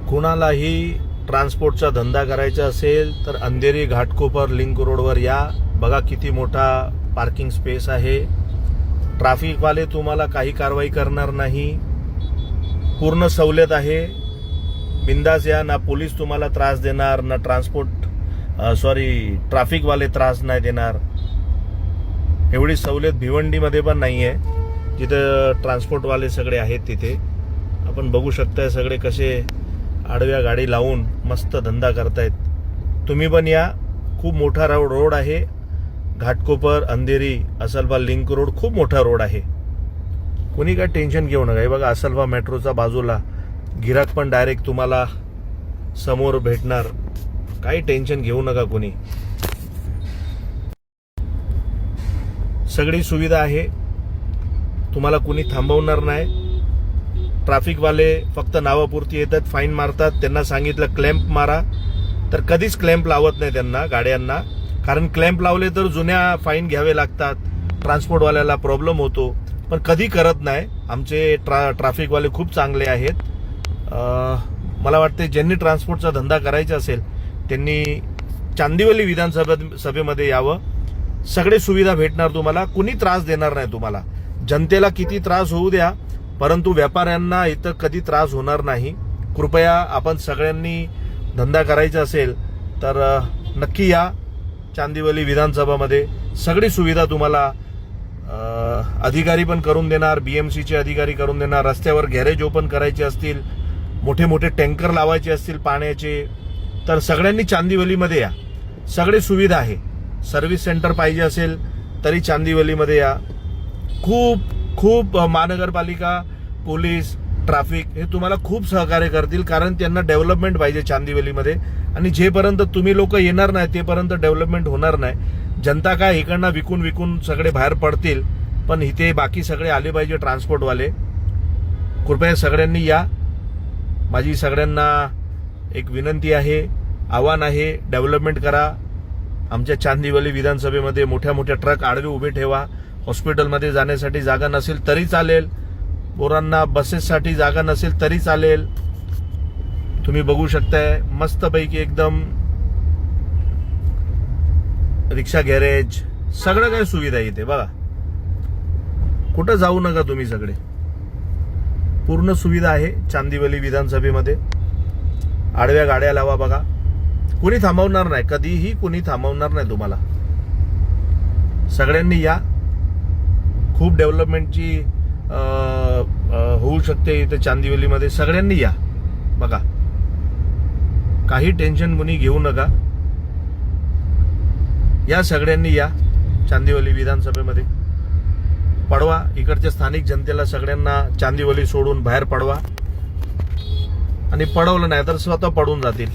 कुणालाही ट्रान्सपोर्टचा धंदा करायचा असेल तर अंधेरी घाटकोपर लिंक रोडवर या. बघा किती मोठा पार्किंग स्पेस आहे. ट्रॅफिकवाले तुम्हाला काही कारवाई करणार नाही. पूर्ण सवलत आहे. बिंदास या. ना पोलीस तुम्हाला त्रास देणार, ना ट्रॅफिकवाले त्रास नाही देणार. एवढी सवलत भिवंडीमध्ये पण नाही आहे, जिथं ट्रान्सपोर्टवाले सगळे आहेत. तिथे आपण बघू शकताय सगळे कसे आडव्या गाडी लावून मस्त धंदा करतायत. तुम्ही पण या. खूप मोठा रोड आहे. घाटकोपर अंधेरी असलबा लिंक रोड खूप मोठा रोड आहे. कोणी काय टेन्शन घेऊ नका. हे बघा असलबा मेट्रोचा बाजूला गिराक पण डायरेक्ट तुम्हाला समोर भेटणार. काही टेन्शन घेऊ नका कोणी. सगळी सुविधा आहे. तुम्हाला कोणी थांबवणार नाही. ट्रॅफिकवाले फक्त नावापुरती येतात, फाईन मारतात. त्यांना सांगितलं क्लॅम्प मारा तर कधीच क्लॅम्प लावत नाही त्यांना गाड्यांना. कारण क्लॅम्प लावले तर जुन्या फाईन घ्यावे लागतात. ट्रान्सपोर्टवाल्याला प्रॉब्लेम होतो. पण कधी करत नाही. आमचे ट्रॅफिकवाले खूप चांगले आहेत. मला वाटते ज्यांनी ट्रान्सपोर्टचा धंदा करायचा असेल त्यांनी चांदिवली विधानसभेमध्ये यावं. सगळे सुविधा भेटणार तुम्हाला. कुणी त्रास देणार नाही तुम्हाला. जनतेला किती त्रास होऊ द्या, परंतु व्यापाऱ्यांना इथं कधी त्रास होणार नाही. कृपया आपण सगळ्यांनी धंदा करायचा असेल तर नक्की या. चांदिवली विधानसभामध्ये सगळी सुविधा तुम्हाला अधिकारी पण करून देणार. बीएमसीचे अधिकारी करून देणार. रस्त्यावर गॅरेज ओपन करायचे असतील, मोठे मोठे टँकर लावायचे असतील पाण्याचे, तर सगळ्यांनी चांदिवलीमध्ये या. सगळी सुविधा आहे. सर्व्हिस सेंटर पाहिजे असेल तरी चांदिवलीमध्ये या. खूप महानगरपालिका, पोलीस, ट्रॅफिक हे तुम्हाला खूप सहकार्य करतील. कारण त्यांना डेव्हलपमेंट पाहिजे चांदिवलीमध्ये. आणि जेपर्यंत तुम्ही लोक येणार नाही तेपर्यंत डेव्हलपमेंट होणार नाही. जनता काय इकडनं विकून सगळे बाहेर पडतील, पण इथे बाकी सगळे आले पाहिजे ट्रान्सपोर्टवाले. कृपया सगळ्यांनी या. माझी सगळ्यांना एक विनंती आहे, आव्हान आहे, डेव्हलपमेंट करा. आमच्या चांदिवली विधानसभेमध्ये मोठ्या ट्रक आडवे उभे ठेवा. हॉस्पिटलमध्ये जाण्यासाठी जागा नसेल तरी चालेल. पोरांना बसेससाठी जागा नसेल तरी चालेल. तुम्ही बघू शकताय मस्तपैकी एकदम रिक्षा गॅरेज सगळं काही सुविधा इथे. बघा कुठं जाऊ नका तुम्ही. सगळे पूर्ण सुविधा आहे चांदिवली विधानसभेमध्ये. आडव्या गाड्या लावा. बघा कुणी थांबवणार नाही. कधीही कुणी थांबवणार नाही तुम्हाला. सगळ्यांनी या. खूप डेव्हलपमेंटची होऊ शकते इथे चांदिवलीमध्ये. सगळ्यांनी या. बघा काही टेन्शन कुणी घेऊ नका. या सगळ्यांनी या चांदिवली विधानसभेमध्ये. पडवा इकडच्या स्थानिक जनतेला सगळ्यांना चांदिवली सोडून बाहेर पडवा. आणि पडवलं नाही तर स्वतः पडून जातील.